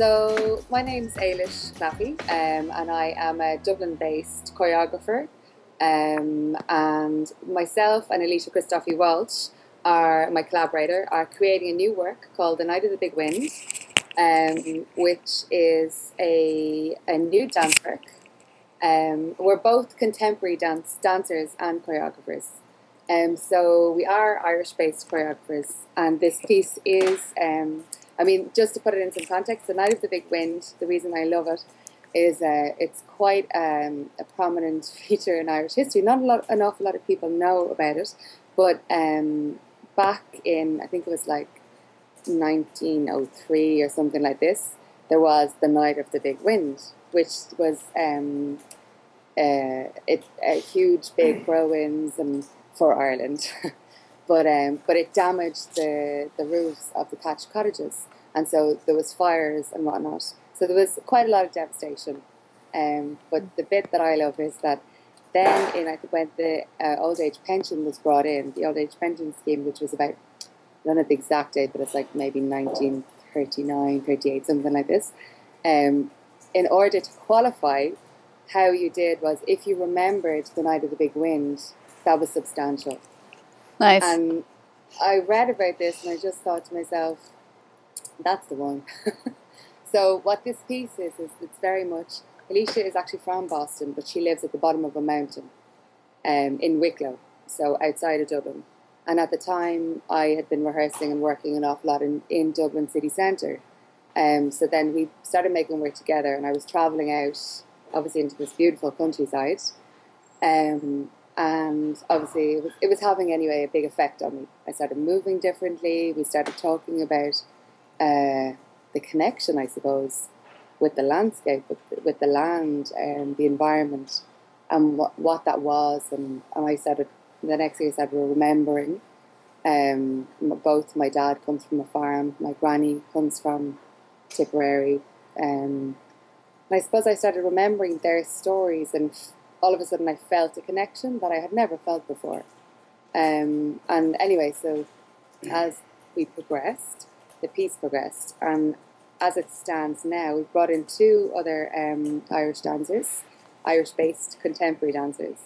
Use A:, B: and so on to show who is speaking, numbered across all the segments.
A: So my name's Ailish Claffey, and I am a Dublin-based choreographer. And myself and Alicia Christofi-Walshe, my collaborator, are creating a new work called The Night of the Big Wind, which is a new dance work. We're both contemporary dancers and choreographers. So we are Irish-based choreographers, and this piece is, just to put it in some context, The Night of the Big Wind, the reason I love it is it's quite a prominent feature in Irish history. Not an awful lot of people know about it, but back in, I think it was like 1903 or something like this, there was The Night of the Big Wind, which was a huge big whirlwinds and for Ireland, but it damaged the roofs of the thatched cottages, and so there was fires and whatnot. So there was quite a lot of devastation. But the bit that I love is that then, when the old age pension was brought in, the old age pension scheme, which was about, I don't know the exact date, but it's like maybe 1939, 38, something like this. In order to qualify, how you did was if you remembered The Night of the Big Wind, that was substantial.
B: Nice.
A: And I read about this and I just thought to myself, that's the one. So what this piece is it's very much, Alicia is actually from Boston, but she lives at the bottom of a mountain in Wicklow, so outside of Dublin. And at the time, I had been rehearsing and working an awful lot in Dublin city centre. So then we started making work together, and I was travelling out, obviously, into this beautiful countryside. And obviously, it was having, anyway, a big effect on me. I started moving differently. We started talking about the connection, I suppose, with the landscape, with the land and the environment, and what that was. And I started, the next thing I said, we're remembering. Both my dad comes from a farm, my granny comes from Tipperary. And I suppose I started remembering their stories, and all of a sudden I felt a connection that I had never felt before. And anyway, so as we progressed, the piece progressed, and as it stands now, we've brought in two other Irish dancers, Irish-based contemporary dancers,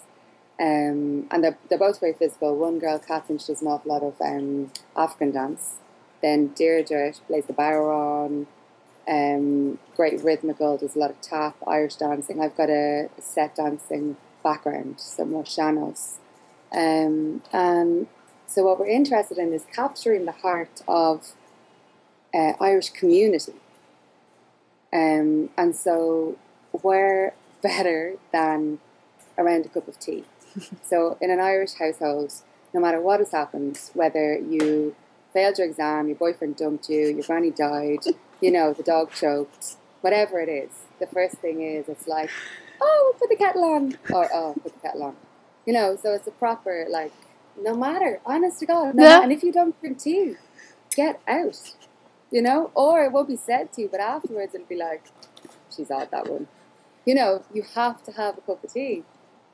A: and they're both very physical. One girl, Catherine, she does an awful lot of African dance. Then Deirdre, she plays the bodhrán, great rhythmical, does a lot of tap, Irish dancing. I've got a set dancing background, some more sean-nós. And so what we're interested in is capturing the heart of Irish community. And so where better than around a cup of tea? So in an Irish household, no matter what has happened, whether you failed your exam, your boyfriend dumped you, your granny died, the dog choked, whatever it is, the first thing is it's like, oh, we'll put the kettle on, or oh, put the kettle on. So it's a proper, like, no matter, honest to God. And if you don't drink tea, get out. Or it won't be said to you, but afterwards it'll be like, she's odd, that one. You have to have a cup of tea.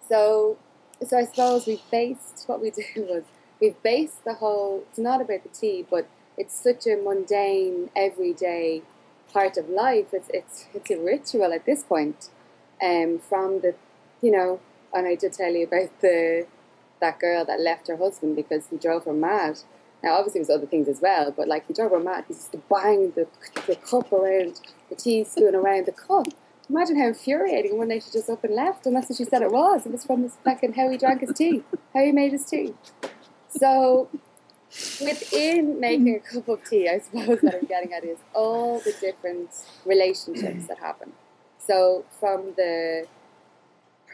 A: So I suppose we've based the whole, it's not about the tea, but it's such a mundane, everyday part of life. It's a ritual at this point. From the, and I did tell you about that girl that left her husband because he drove her mad. Now, obviously, there was other things as well, but like he drove her mad. He used to bang the cup around, the teaspoon around the cup. Imagine how infuriating. One day she just up and left, and that's what she said it was. It was from his fucking how he drank his tea, how he made his tea. So, within making a cup of tea, I suppose what I'm getting at is all the different relationships that happen. So, from the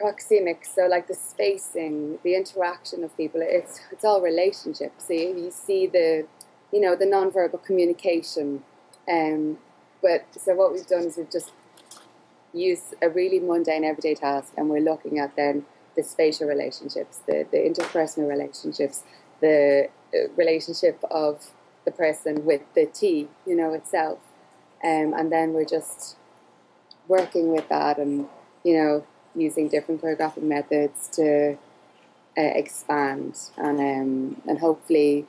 A: proxemics, so like the spacing, the interaction of people, it's all relationships. So you see the non-verbal communication. But so what we've done is we've just used a really mundane everyday task, and we're looking at then the spatial relationships, the interpersonal relationships, the relationship of the person with the tea, itself. And then we're just working with that and, using different choreographic methods to expand and hopefully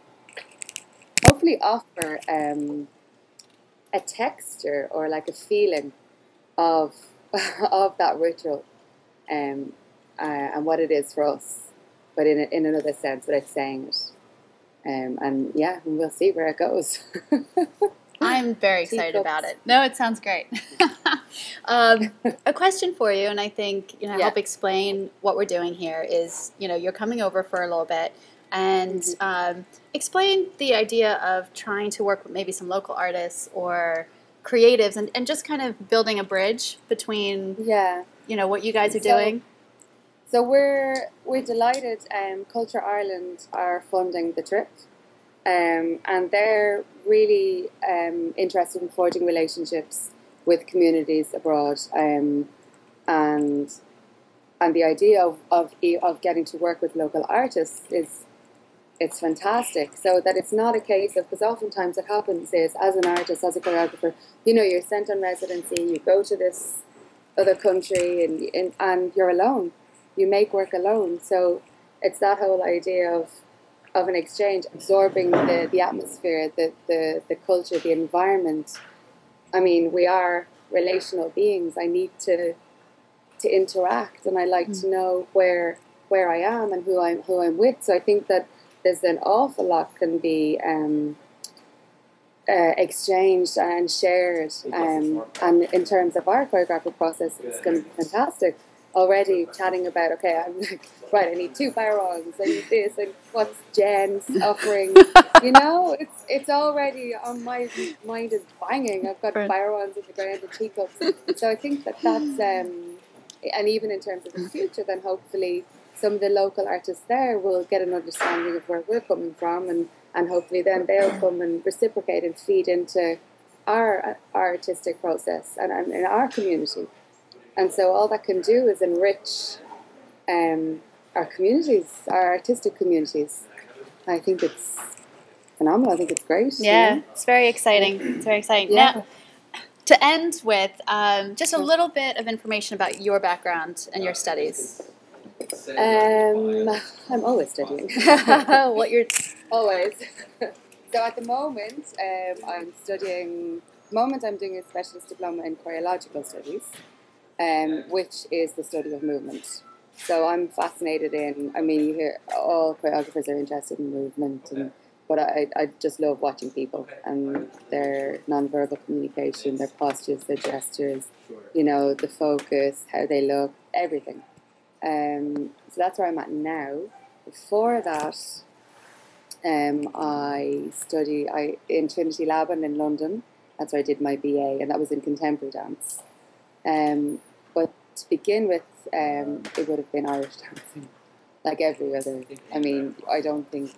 A: offer a texture or like a feeling of of that ritual, and what it is for us, but in another sense without saying it. And yeah, we'll see where it goes.
B: I'm very excited about it. No, it sounds great. A question for you, and I think help explain what we're doing here is you're coming over for a little bit, and explain the idea of trying to work with maybe some local artists or creatives, and just kind of building a bridge between what you guys are doing.
A: So we're delighted. Culture Ireland are funding the trip, and they're really interested in forging relationships with communities abroad, and the idea of getting to work with local artists it's fantastic. So that it's not a case of, because oftentimes what happens is, as an artist, as a choreographer, you're sent on residency, you go to this other country, and you're alone. You make work alone. So it's that whole idea of an exchange, absorbing the atmosphere, the culture, the environment. I mean, we are relational beings. I need to interact, and I like to know where I am and who I'm with. So I think that there's an awful lot can be exchanged and shared. And in terms of our choreographic process, it's going to be fantastic. Already chatting about, okay, I'm like, right, I need 2 barons, I need this, and what's Jen's offering? It's already on my mind is banging. I've got barons in the ground and teacups. So I think that's, and even in terms of the future, then hopefully some of the local artists there will get an understanding of where we're coming from, and hopefully then they'll come and reciprocate and feed into our artistic process and in our community. And so all that can do is enrich our communities, our artistic communities. I think it's phenomenal. I think it's great.
B: Yeah, it's very exciting. It's very exciting. Yeah. Now, to end with just a little bit of information about your background and your studies.
A: I'm always studying. Always. So at the moment, I'm studying. I'm doing a specialist diploma in choreological studies. Which is the study of movement. So I'm fascinated in, you hear all choreographers are interested in movement, but I just love watching people and their non-verbal communication, their postures, their gestures, the focus, how they look, everything. So that's where I'm at now. Before that, I study in Trinity Lab and in London. That's where I did my BA, and that was in contemporary dance. But to begin with, it would have been Irish dancing, like every other. I don't think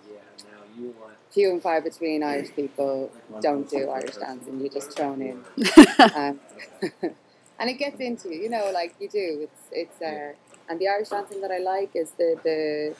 A: few and far between Irish people don't do Irish dancing. You're just thrown in, and it gets into like you do. It's and the Irish dancing that I like is the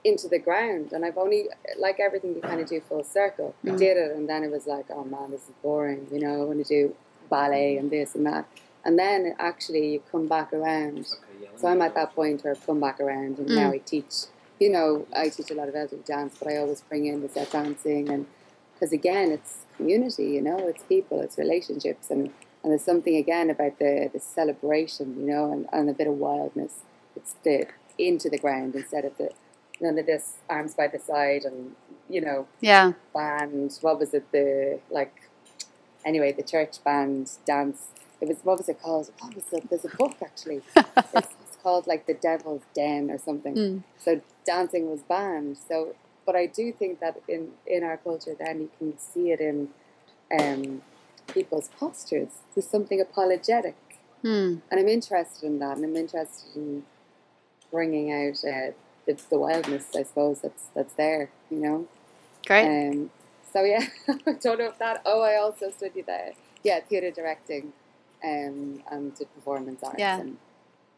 A: into the ground, and I've only, like everything you kind of do full circle. I did it, and then it was like, oh man, this is boring. I want to do ballet and this and that. And then actually you come back around. So I'm at that point where I've come back around, and now I teach, I teach a lot of elderly dance, but I always bring in the set dancing, and because again, it's community, it's people, it's relationships, and there's something again about the celebration, and a bit of wildness. It's the into the ground instead of the none of this arms by the side and, band. What was it? The church band dance. What was it called? There's a book actually. It's called like The Devil's Den or something. So dancing was banned. So, but I do think that in our culture then you can see it in people's postures. There's something apologetic. And I'm interested in that, and I'm interested in bringing out the wildness, I suppose, that's there,
B: Great.
A: So yeah, I don't know if that. I also studied theatre directing, and did performance arts, and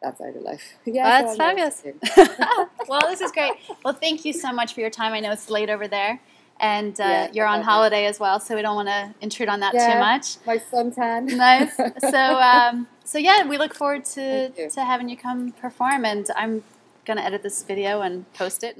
A: that side of life. Yeah,
B: that's fabulous. Well, this is great. Well, thank you so much for your time. I know it's late over there, and you're on holiday as well, so we don't want to intrude on that too much.
A: My suntan.
B: Nice. So yeah, we look forward to having you come perform, and I'm going to edit this video and post it.